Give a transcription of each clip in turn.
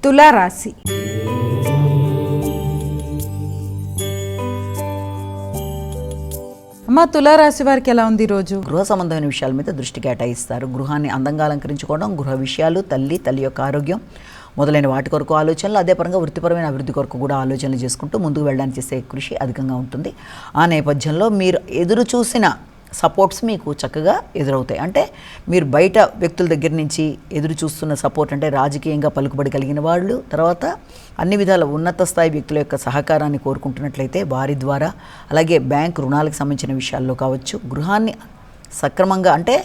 తులారాశి. అమ్మ, తులారాశి వారికి ఎలా ఉంది ఈరోజు? గృహ సంబంధమైన విషయాల మీద దృష్టి కేటాయిస్తారు. గృహాన్ని అందంగా అలంకరించుకోవడం, గృహ విషయాలు, తల్లి యొక్క ఆరోగ్యం మొదలైన వాటి కొరకు ఆలోచనలు, అదే పరంగా వృత్తిపరమైన అభివృద్ధి కొరకు కూడా ఆలోచనలు చేసుకుంటూ ముందుకు వెళ్ళడానికి చేసే కృషి అధికంగా ఉంటుంది. ఆ నేపథ్యంలో మీరు ఎదురు చూసిన సపోర్ట్స్ మీకు చక్కగా ఎదురవుతాయి. అంటే మీరు బయట వ్యక్తుల దగ్గర నుంచి ఎదురు చూస్తున్న సపోర్ట్ అంటే రాజకీయంగా పలుకుబడి కలిగిన వాళ్ళు, తర్వాత అన్ని విధాల ఉన్నత స్థాయి వ్యక్తుల యొక్క సహకారాన్ని కోరుకుంటున్నట్లయితే వారి ద్వారా, అలాగే బ్యాంక్ రుణాలకు సంబంధించిన విషయాల్లో కావచ్చు, గృహాన్ని సక్రమంగా అంటే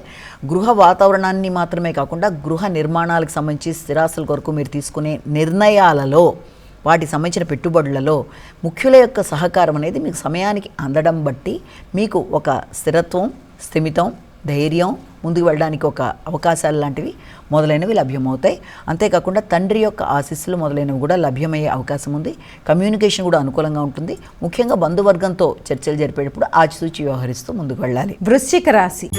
గృహ వాతావరణాన్ని మాత్రమే కాకుండా గృహ నిర్మాణాలకు సంబంధించి స్థిరాస్తుల కొరకు మీరు తీసుకునే నిర్ణయాలలో, వాటికి సంబంధించిన పెట్టుబడులలో ముఖ్యుల యొక్క సహకారం అనేది మీకు సమయానికి అందడం బట్టి మీకు ఒక స్థిరత్వం, స్థిమితం, ధైర్యం, ముందుకు వెళ్ళడానికి ఒక అవకాశాలు లాంటివి మొదలైనవి లభ్యమవుతాయి. అంతేకాకుండా తండ్రి యొక్క ఆశీస్సులు మొదలైనవి కూడా లభ్యమయ్యే అవకాశం ఉంది. కమ్యూనికేషన్ కూడా అనుకూలంగా ఉంటుంది. ముఖ్యంగా బంధువర్గంతో చర్చలు జరిపేటప్పుడు ఆచితూచి వ్యవహరిస్తూ ముందుకు వెళ్ళాలి. వృశ్చిక రాశి.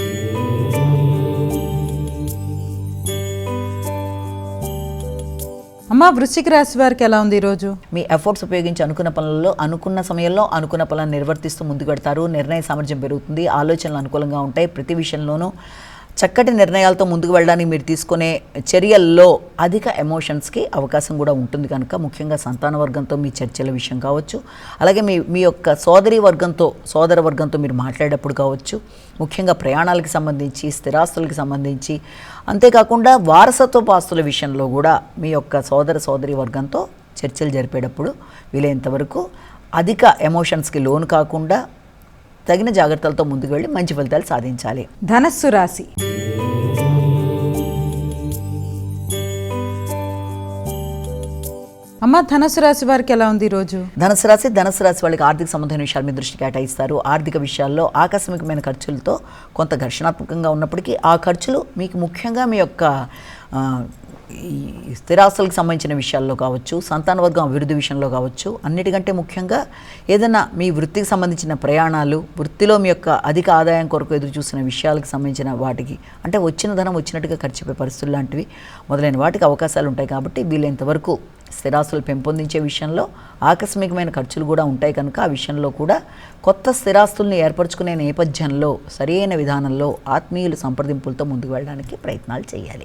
అమ్మ, వృశ్చిక రాశి వారికి ఎలా ఉంది ఈరోజు? మీ ఎఫర్ట్స్ ఉపయోగించి అనుకున్న పనులలో అనుకున్న సమయంలో అనుకున్న పనులను నిర్వర్తిస్తూ ముందుకు పెడతారు. నిర్ణయ సామర్థ్యం పెరుగుతుంది. ఆలోచనలు అనుకూలంగా ఉంటాయి. ప్రతి విషయంలోనూ చక్కటి నిర్ణయాలతో ముందుకు వెళ్ళడానికి మీరు తీసుకునే చర్యల్లో అధిక ఎమోషన్స్కి అవకాశం కూడా ఉంటుంది కనుక ముఖ్యంగా సంతాన వర్గంతో మీ చర్చల విషయం కావచ్చు, అలాగే మీ యొక్క సోదర వర్గంతో మీరు మాట్లాడేటప్పుడు కావచ్చు, ముఖ్యంగా ప్రయాణాలకు సంబంధించి, స్థిరాస్తులకు సంబంధించి, అంతేకాకుండా వారసత్వ ఆస్తుల విషయంలో కూడా మీ యొక్క సోదరి వర్గంతో చర్చలు జరిపేటప్పుడు వీలైనంతవరకు అధిక ఎమోషన్స్కి లోను కాకుండా తగిన జాగ్రత్తలతో ముందుకు వెళ్ళి మంచి ఫలితాలు సాధించాలి. ధనస్సు రాశి. అమ్మ, ధనుసు రాశి వారికి ఎలా ఉంది ఈరోజు? ధనుసు రాశి వాళ్ళకి ఆర్థిక సంబంధమైన విషయాల మీద దృష్టి కేటాయిస్తారు. ఆర్థిక విషయాల్లో ఆకస్మికమైన ఖర్చులతో కొంత ఘర్షణాత్మకంగా ఉన్నప్పటికీ ఆ ఖర్చులు మీకు ముఖ్యంగా మీ యొక్క ఈ స్థిరాస్తులకు సంబంధించిన విషయాల్లో కావచ్చు, సంతాన వర్గం అభివృద్ధి విషయంలో కావచ్చు, అన్నిటికంటే ముఖ్యంగా ఏదైనా మీ వృత్తికి సంబంధించిన ప్రయాణాలు, వృత్తిలో మీ యొక్క అధిక ఆదాయం కొరకు ఎదురు చూసిన విషయాలకు సంబంధించిన వాటికి అంటే వచ్చిన ధనం వచ్చినట్టుగా ఖర్చుపే పరిస్థితులు లాంటివి మొదలైన వాటికి అవకాశాలు ఉంటాయి. కాబట్టి వీలైనంతవరకు స్థిరాస్తులు పెంపొందించే విషయంలో ఆకస్మికమైన ఖర్చులు కూడా ఉంటాయి కనుక ఆ విషయంలో కూడా కొత్త స్థిరాస్తుల్ని ఏర్పరచుకునే నేపథ్యంలో సరైన విధానంలో ఆత్మీయుల సంప్రదింపులతో ముందుకు వెళ్ళడానికి ప్రయత్నాలు చేయాలి.